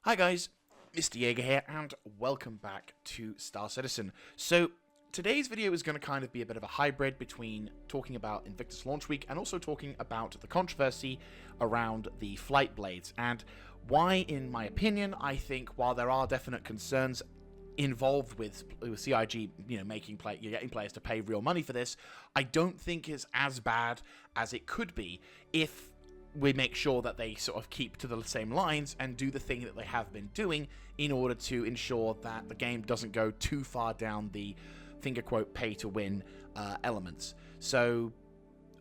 Hi guys, Mr. Jaeger here, and welcome back to Star Citizen. So, today's video is going to kind of be a bit of a hybrid between talking about Invictus Launch Week and also talking about the controversy around the flight blades, and why, in my opinion, I think while there are definite concerns involved with CIG, getting players to pay real money for this, I don't think it's as bad as it could be if we make sure that they sort of keep to the same lines and do the thing that they have been doing in order to ensure that the game doesn't go too far down the finger quote pay to win elements. So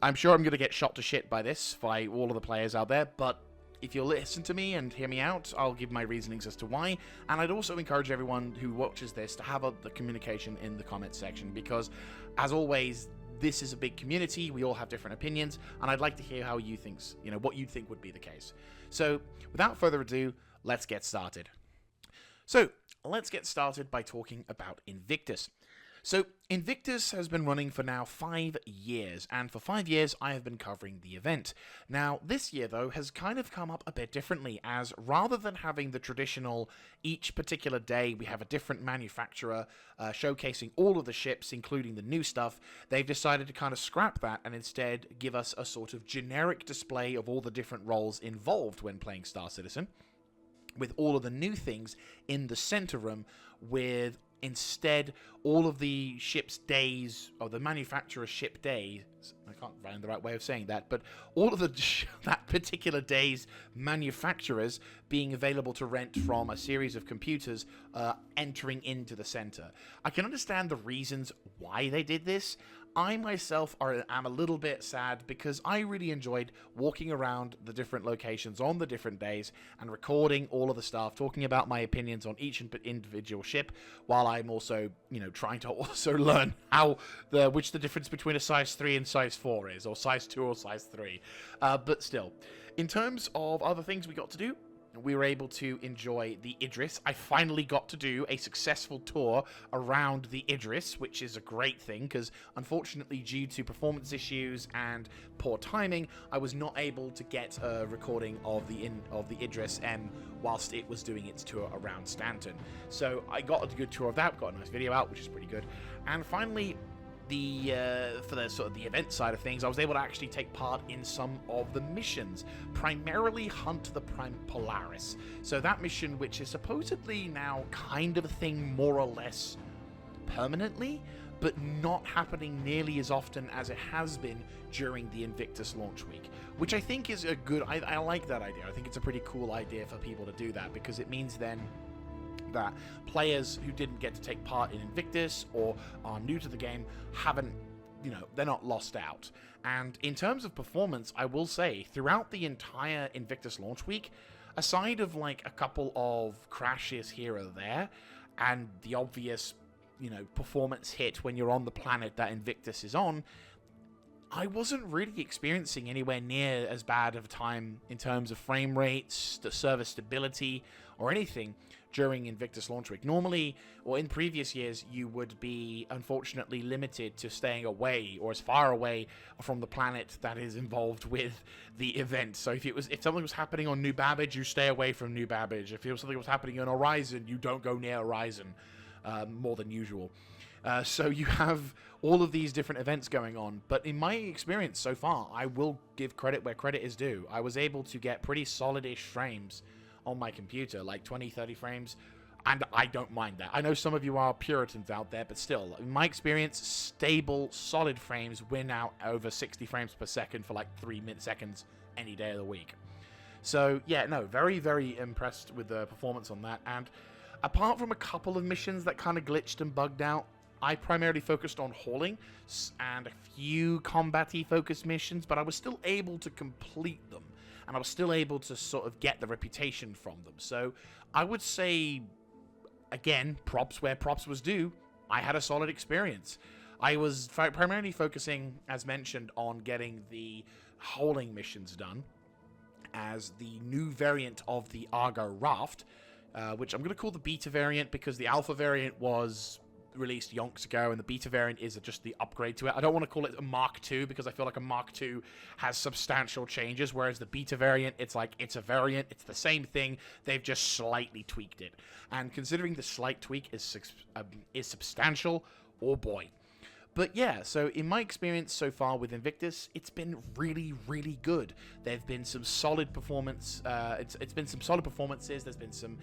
I'm sure I'm going to get shot to shit by this by all of the players out there, but if you'll listen to me and hear me out, I'll give my reasonings as to why. And I'd also encourage everyone who watches this to have the communication in the comments section, because as always, this is a big community. We all have different opinions, and I'd like to hear how you think, what you think would be the case. So, without further ado, let's get started. So, let's get started by talking about Invictus. So, Invictus has been running for now 5 years, and for 5 years I have been covering the event. Now, this year, though, has kind of come up a bit differently, as rather than having the traditional, each particular day we have a different manufacturer showcasing all of the ships, including the new stuff, they've decided to kind of scrap that and instead give us a sort of generic display of all the different roles involved when playing Star Citizen, with all of the new things in the center room, with instead all of the ship's days, or the manufacturer's ship days, I can't find the right way of saying that, but all of that particular day's manufacturers being available to rent from a series of computers entering into the center. I can understand the reasons why they did this. I myself am a little bit sad because I really enjoyed walking around the different locations on the different days and recording all of the stuff, talking about my opinions on each individual ship, while I'm also, trying to also learn which the difference between a size 3 and size 4 is, or size 2 or size 3. But still, in terms of other things we got to do, we were able to enjoy the Idris. I finally got to do a successful tour around the Idris, which is a great thing, because unfortunately, due to performance issues and poor timing, I was not able to get a recording of the Idris M whilst it was doing its tour around Stanton. So I got a good tour of that, got a nice video out, which is pretty good. And finally, for the sort of the event side of things, I was able to actually take part in some of the missions, primarily hunt the Prime Polaris. So that mission, which is supposedly now kind of a thing more or less permanently, but not happening nearly as often as it has been during the Invictus Launch Week, which I think is a good, I like that idea. I think it's a pretty cool idea for people to do that, because it means then that players who didn't get to take part in Invictus or are new to the game haven't, they're not lost out. And in terms of performance, I will say throughout the entire Invictus Launch Week, aside of like a couple of crashes here or there and the obvious, performance hit when you're on the planet that Invictus is on, I wasn't really experiencing anywhere near as bad of a time in terms of frame rates, the server stability, or anything during Invictus Launch Week. Normally, or in previous years, you would be unfortunately limited to staying away, or as far away from the planet that is involved with the event. So if something was happening on New Babbage, you stay away from New Babbage. If something was happening on Horizon, you don't go near Horizon more than usual. So you have all of these different events going on, but in my experience so far, I will give credit where credit is due. I was able to get pretty solid-ish frames on my computer, like 20, 30 frames, and I don't mind that. I know some of you are Puritans out there, but still, in my experience, stable, solid frames win out over 60 frames per second for like 3 seconds any day of the week. So yeah, no, very, very impressed with the performance on that, and apart from a couple of missions that kind of glitched and bugged out, I primarily focused on hauling and a few combat-y focused missions, but I was still able to complete them, and I was still able to sort of get the reputation from them. So I would say, again, props where props was due. I had a solid experience. I was primarily focusing, as mentioned, on getting the hauling missions done as the new variant of the Argo Raft, which I'm going to call the beta variant because the alpha variant was released yonks ago, and the beta variant is just the upgrade to it. I don't want to call it a Mark II because I feel like a Mark II has substantial changes, whereas the beta variant, it's like it's a variant, it's the same thing, they've just slightly tweaked it. And considering the slight tweak is substantial, oh boy. But yeah, so in my experience so far with Invictus, it's been really, really good. There've been some solid performance. It's been some solid performances. There's been some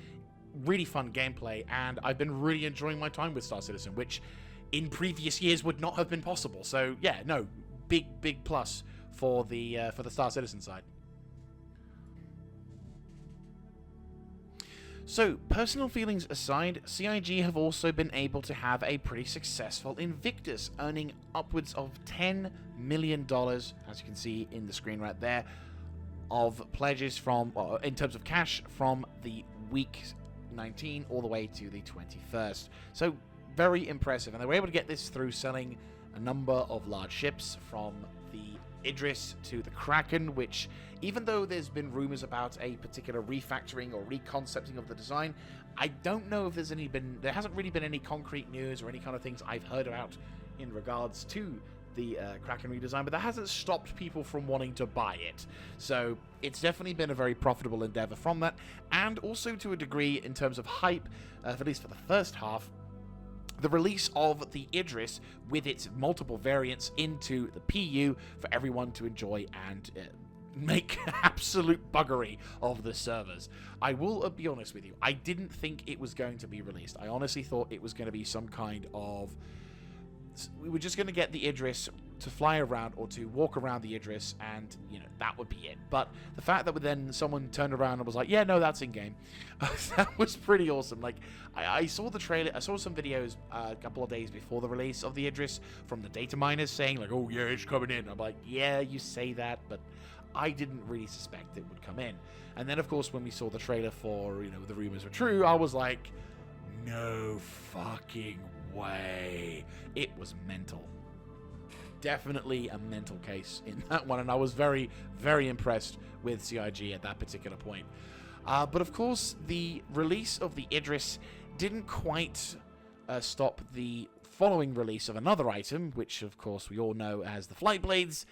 really fun gameplay, and I've been really enjoying my time with Star Citizen, which in previous years would not have been possible. So yeah, no, big plus for the Star Citizen side. So, personal feelings aside, CIG have also been able to have a pretty successful Invictus, earning upwards of $10 million, as you can see in the screen right there, of pledges from, in terms of cash, from the week 19 all the way to the 21st. So, very impressive. And they were able to get this through selling a number of large ships, from the Idris to the Kraken, which, even though there's been rumors about a particular refactoring or reconcepting of the design, I don't know if there hasn't really been any concrete news or any kind of things I've heard about in regards to the Kraken redesign, but that hasn't stopped people from wanting to buy it. So it's definitely been a very profitable endeavor from that, and also to a degree in terms of hype, at least for the first half. The release of the Idris with its multiple variants into the PU for everyone to enjoy and make absolute buggery of the servers. I will be honest with you, I didn't think it was going to be released. I honestly thought it was going to be some kind of... we were just going to get the Idris to fly around or to walk around the Idris, and, you know, that would be it. But the fact that then someone turned around and was like, yeah, no, that's in-game, that was pretty awesome. Like, I saw the trailer, I saw some videos a couple of days before the release of the Idris from the data miners saying, like, oh, yeah, it's coming in. I'm like, yeah, you say that, but I didn't really suspect it would come in. And then, of course, when we saw the trailer for, you know, the rumors were true, I was like, no fucking way. It was mental. Definitely a mental case in that one, and I was very, very impressed with CIG at that particular point. But of course, the release of the Idris didn't quite stop the following release of another item, which of course we all know as the Flight Blades,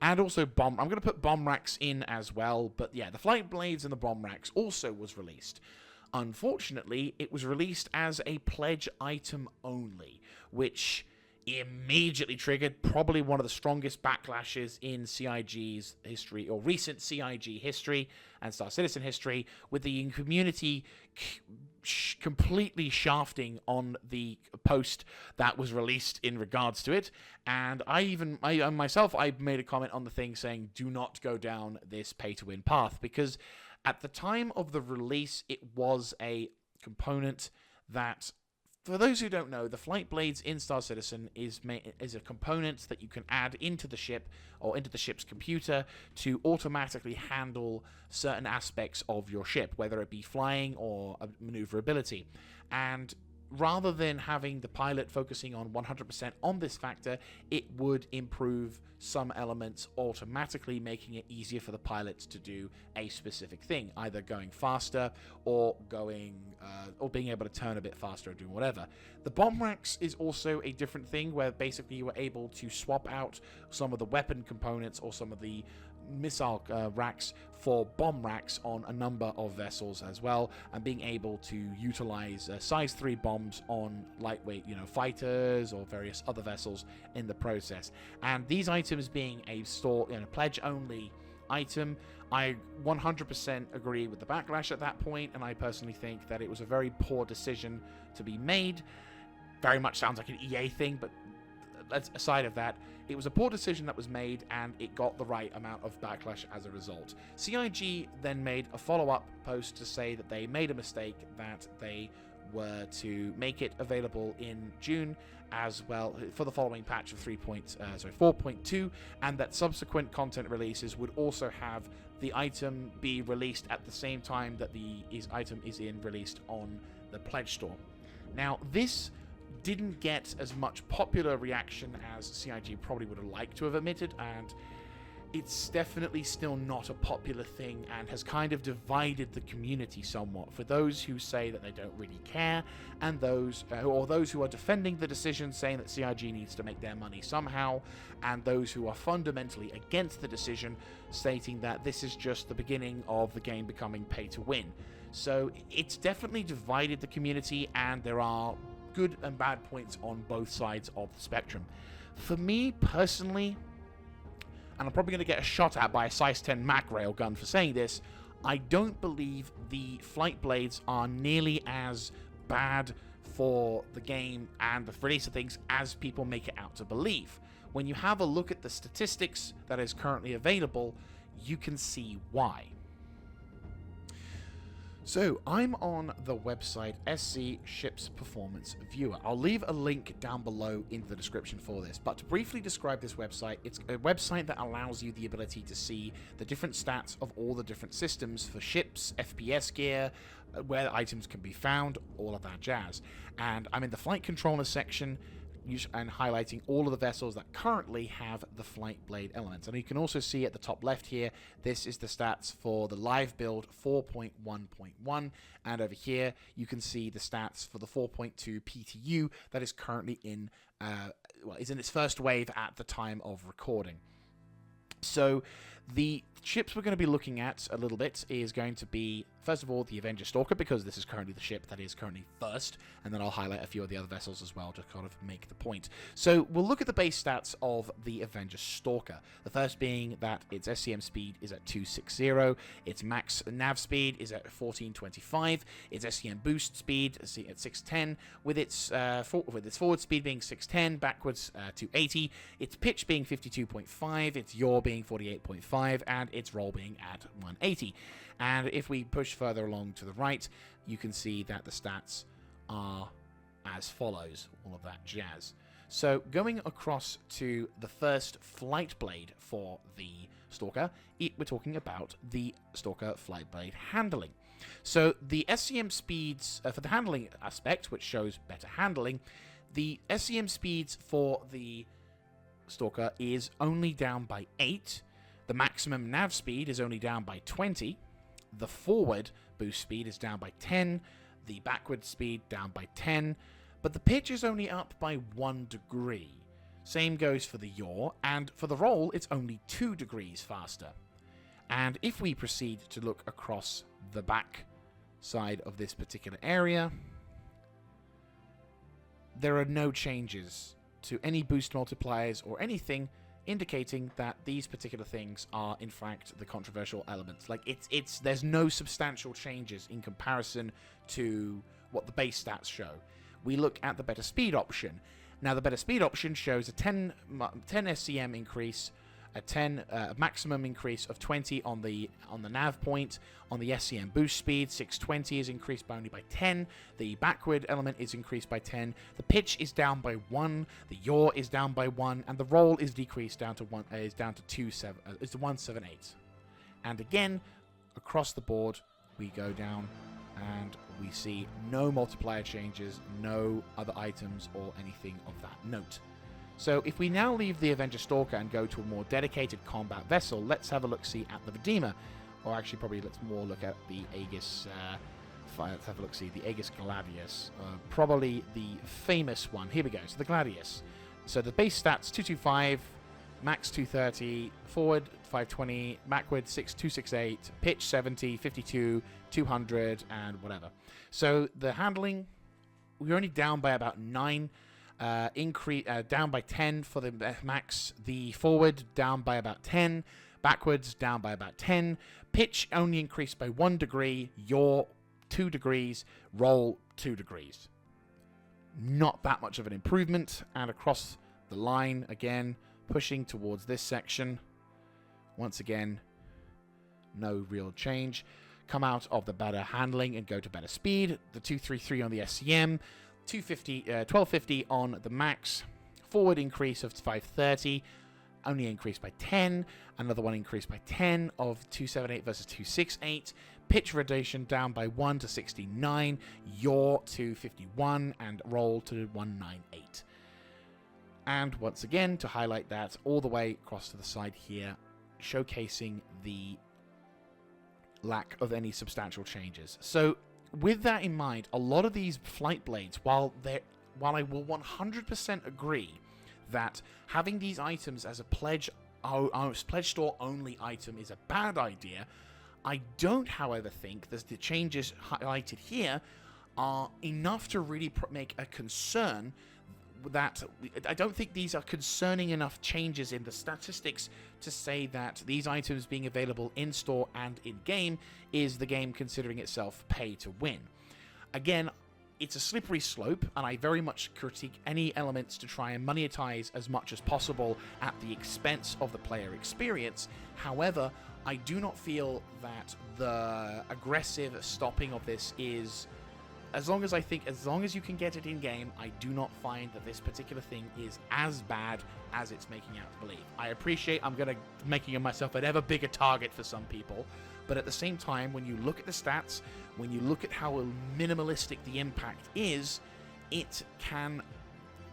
and also bomb. I'm going to put bomb racks in as well, but yeah, the Flight Blades and the bomb racks also was released. Unfortunately, it was released as a pledge item only, which immediately triggered probably one of the strongest backlashes in CIG's history, or recent CIG history and Star Citizen history, with the community completely shafting on the post that was released in regards to it. And I myself made a comment on the thing saying, do not go down this pay-to-win path, because at the time of the release, it was a component that, for those who don't know, the Flight Blades in Star Citizen is a component that you can add into the ship or into the ship's computer to automatically handle certain aspects of your ship, whether it be flying or maneuverability. And rather than having the pilot focusing on 100% on this factor, it would improve some elements automatically, making it easier for the pilots to do a specific thing, either going faster or or being able to turn a bit faster or doing whatever. The bomb racks is also a different thing, where basically you were able to swap out some of the weapon components or some of the missile racks for bomb racks on a number of vessels as well, and being able to utilize size 3 bombs on lightweight, fighters or various other vessels in the process. And these items being a pledge only item, I 100% agree with the backlash at that point, and I personally think that it was a very poor decision to be made. Very much sounds like an EA thing, but aside of that, it was a poor decision that was made, and it got the right amount of backlash as a result. CIG then made a follow-up post to say that they made a mistake, that they were to make it available in June as well for the following patch of 4.2, and that subsequent content releases would also have the item be released at the same time that the item is released on the pledge store. Now, this didn't get as much popular reaction as CIG probably would have liked to have admitted, and it's definitely still not a popular thing and has kind of divided the community somewhat. For those who say that they don't really care, and those who are defending the decision, saying that CIG needs to make their money somehow, and those who are fundamentally against the decision, stating that this is just the beginning of the game becoming pay to win. So it's definitely divided the community, and there are good and bad points on both sides of the spectrum. For me personally, and I'm probably going to get a shot at by a size 10 Mac railgun for saying this, I don't believe the flight blades are nearly as bad for the game and the release of things as people make it out to believe. When you have a look at the statistics that is currently available, you can see why. So, I'm on the website SC Ships Performance Viewer. I'll leave a link down below in the description for this, but to briefly describe this website, it's a website that allows you the ability to see the different stats of all the different systems for ships, FPS gear, where items can be found, all of that jazz. And I'm in the flight controller section, and highlighting all of the vessels that currently have the flight blade elements. And you can also see at the top left here, this is the stats for the live build 4.1.1, and over here you can see the stats for the 4.2 PTU that is currently in is in its first wave at the time of recording. So the ships we're going to be looking at a little bit is going to be, first of all, the Avenger Stalker, because this is currently the ship that is currently first, and then I'll highlight a few of the other vessels as well to kind of make the point. So we'll look at the base stats of the Avenger Stalker. The first being that its SCM speed is at 260, its max nav speed is at 1425, its SCM boost speed is at 610, with its forward speed being 610, backwards 280, its pitch being 52.5, its yaw being 48.5, and its roll being at 180. And if we push further along to the right, you can see that the stats are as follows, all of that jazz. So going across to the first flight blade for the Stalker, we're talking about the Stalker flight blade handling. So the SCM speeds for the handling aspect, which shows better handling, the SCM speeds for the Stalker is only down by 8. The maximum nav speed is only down by 20. The forward boost speed is down by 10. The backward speed down by 10. But the pitch is only up by 1 degree. Same goes for the yaw, and for the roll, it's only 2 degrees faster. And if we proceed to look across the back side of this particular area, there are no changes to any boost multipliers or anything, indicating that these particular things are in fact the controversial elements. Like there's no substantial changes in comparison to what the base stats show. We look at the better speed option. Now the better speed option shows a 10 SCM increase, a maximum increase of 20 on the nav point. On the SCM boost speed, 620 is increased by only by 10. The backward element is increased by 10. The pitch is down by 1. The yaw is down by 1, and the roll is decreased down to 178. And again, across the board, we go down and we see no multiplier changes, no other items or anything of that note. So if we now leave the Avenger Stalker and go to a more dedicated combat vessel, let's have a look-see at the Redeemer. Or actually, probably let's more look at the Aegis. Let's have a look-see, the Aegis Gladius. Probably the famous one. Here we go. So the Gladius. So the base stats 225, max 230, forward 520, backward 268, pitch 70, 52, 200, and whatever. So the handling, we're only down by about 9. Down by 10 for the max. The forward down by about 10. Backwards down by about 10. Pitch only increased by 1 degree. Yaw 2 degrees. Roll 2 degrees. Not that much of an improvement. And across the line again, pushing towards this section. Once again, no real change. Come out of the better handling and go to better speed. The 233 on the SCM. 1250 on the max. Forward increase of 530, only increased by 10. Another one increased by 10 of 278 versus 268. Pitch rotation down by 1 to 69. Yaw to 51 and roll to 198. And once again, to highlight that all the way across to the side here, showcasing the lack of any substantial changes. So with that in mind, a lot of these flight blades, while I will 100% agree that having these items as a pledge store only item is a bad idea, I don't, however, think that the changes highlighted here are enough to really make a concern. That I don't think these are concerning enough changes in the statistics to say that these items being available in store and in game is the game considering itself pay to win. Again, it's a slippery slope, and I very much critique any elements to try and monetize as much as possible at the expense of the player experience. However, I do not feel that the aggressive stopping of this is, as long as you can get it in game, I do not find that this particular thing is as bad as it's making out to believe. I appreciate I'm making myself an ever bigger target for some people, but at the same time, when you look at the stats, when you look at how minimalistic the impact is, it can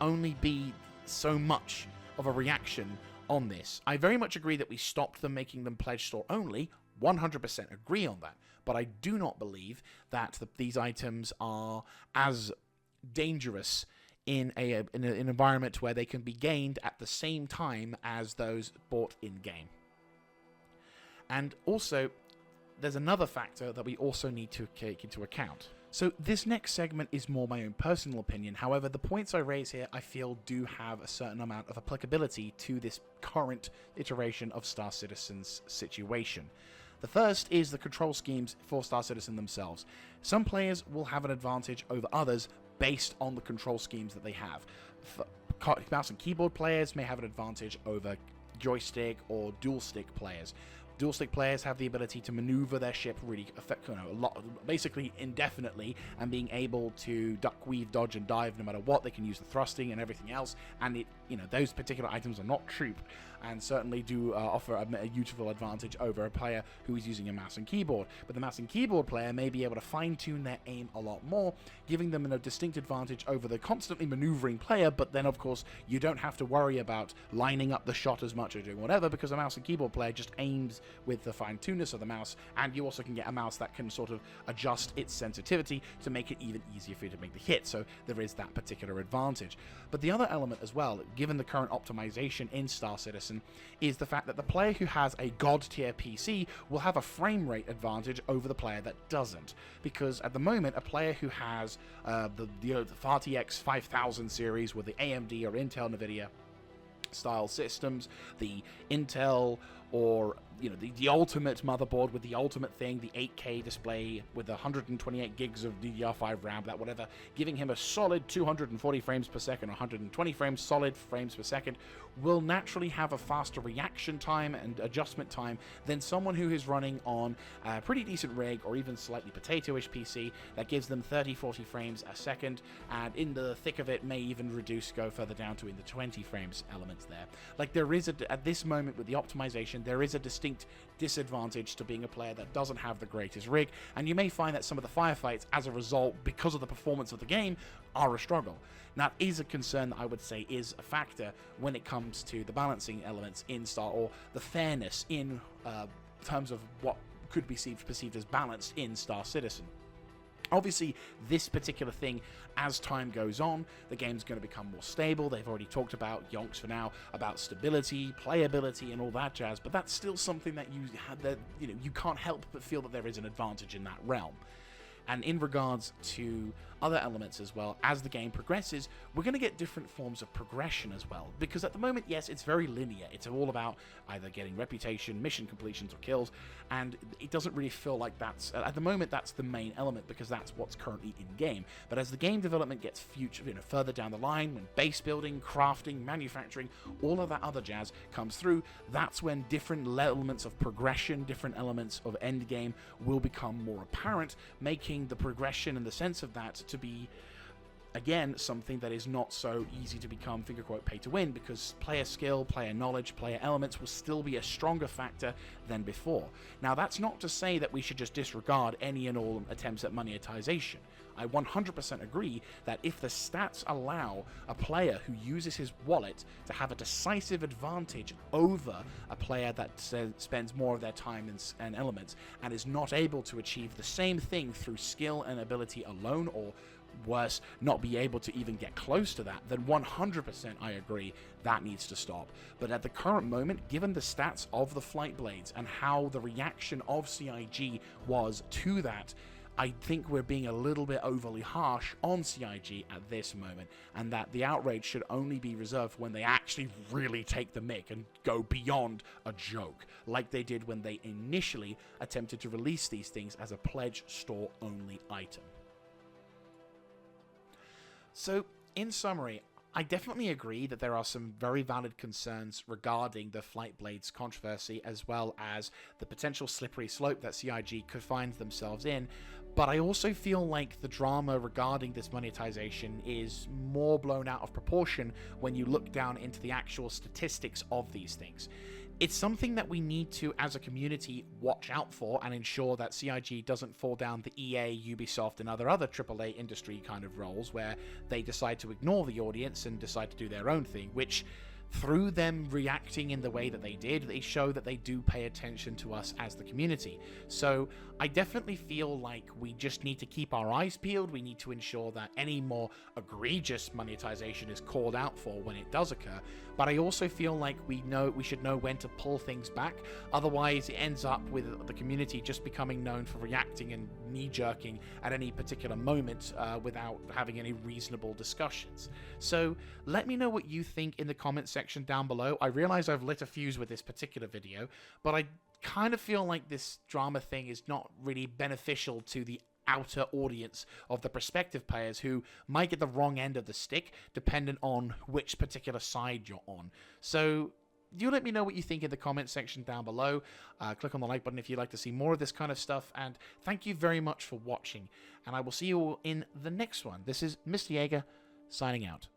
only be so much of a reaction on this. I very much agree that we stopped them making them pledge store only, 100% agree on that. But I do not believe that these items are as dangerous in an environment where they can be gained at the same time as those bought in-game. And also, there's another factor that we also need to take into account. So this next segment is more my own personal opinion. However, the points I raise here, I feel, do have a certain amount of applicability to this current iteration of Star Citizen's situation. The first is the control schemes for Star Citizen themselves. Some players will have an advantage over others based on the control schemes that they have. Mouse and keyboard players may have an advantage over joystick or dual stick players. Dual stick players have the ability to maneuver their ship really basically indefinitely, and being able to duck, weave, dodge, and dive no matter what. They can use the thrusting and everything else, and those particular items are not cheap, and certainly do offer a useful advantage over a player who is using a mouse and keyboard. But the mouse and keyboard player may be able to fine-tune their aim a lot more, giving them a distinct advantage over the constantly maneuvering player. But then, of course, you don't have to worry about lining up the shot as much or doing whatever, because a mouse and keyboard player just aims with the fine-tuneness of the mouse, and you also can get a mouse that can sort of adjust its sensitivity to make it even easier for you to make the hit. So there is that particular advantage. But the other element as well, given the current optimization in Star Citizen, is the fact that the player who has a god tier PC will have a frame rate advantage over the player that doesn't, because at the moment a player who has the RTX 5000 series with the AMD or Intel NVIDIA style systems, the Intel or the ultimate motherboard with the ultimate thing, the 8K display with 128 gigs of DDR5 RAM, that whatever, giving him a solid 240 frames per second, 120 frames solid frames per second, will naturally have a faster reaction time and adjustment time than someone who is running on a pretty decent rig or even slightly potato-ish PC that gives them 30-40 frames a second, and in the thick of it may even go further down to in the 20 frames elements there. Like, there is at this moment with the optimization, there is a distinct disadvantage to being a player that doesn't have the greatest rig, and you may find that some of the firefights, as a result, because of the performance of the game, are a struggle. That is a concern that I would say is a factor when it comes to the balancing elements in Star, or the fairness in terms of what could be perceived as balanced in Star Citizen. Obviously, this particular thing, as time goes on, the game's going to become more stable. They've already talked about, yonks for now, about stability, playability, and all that jazz, but that's still something that you can't help but feel that there is an advantage in that realm. And in regards to other elements as well, as the game progresses, we're going to get different forms of progression as well. Because at the moment, yes, it's very linear. It's all about either getting reputation, mission completions, or kills, and it doesn't really feel like that's, at the moment, that's the main element, because that's what's currently in-game. But as the game development gets further down the line, when base building, crafting, manufacturing, all of that other jazz comes through, that's when different elements of progression, different elements of endgame will become more apparent, making the progression and the sense of that to be Again, something that is not so easy to become finger quote pay to win, because player skill, player knowledge, player elements will still be a stronger factor than before. Now, that's not to say that we should just disregard any and all attempts at monetization. I 100% agree that if the stats allow a player who uses his wallet to have a decisive advantage over a player that spends more of their time and elements and is not able to achieve the same thing through skill and ability alone, or worse, not be able to even get close to that, then 100% I agree that needs to stop. But at the current moment, given the stats of the Flight Blades and how the reaction of CIG was to that, I think we're being a little bit overly harsh on CIG at this moment, and that the outrage should only be reserved when they actually really take the mick and go beyond a joke, like they did when they initially attempted to release these things as a pledge store only item. So, in summary, I definitely agree that there are some very valid concerns regarding the Flight Blades controversy, as well as the potential slippery slope that CIG could find themselves in, but I also feel like the drama regarding this monetization is more blown out of proportion when you look down into the actual statistics of these things. It's something that we need to, as a community, watch out for and ensure that CIG doesn't fall down the EA, Ubisoft, and other AAA industry kind of roles where they decide to ignore the audience and decide to do their own thing, which, through them reacting in the way that they did, they show that they do pay attention to us as the community. So I definitely feel like we just need to keep our eyes peeled. We need to ensure that any more egregious monetization is called out for when it does occur. But I also feel like we should know when to pull things back. Otherwise, it ends up with the community just becoming known for reacting and knee-jerking at any particular moment without having any reasonable discussions. So let me know what you think in the comments section down below. I realize I've lit a fuse with this particular video, but I kind of feel like this drama thing is not really beneficial to the outer audience of the prospective players who might get the wrong end of the stick dependent on which particular side you're on. So do let me know what you think in the comments section down below. Click on the like button if you'd like to see more of this kind of stuff, and thank you very much for watching, and I will see you all in the next one. This is Mr. Jaeger signing out.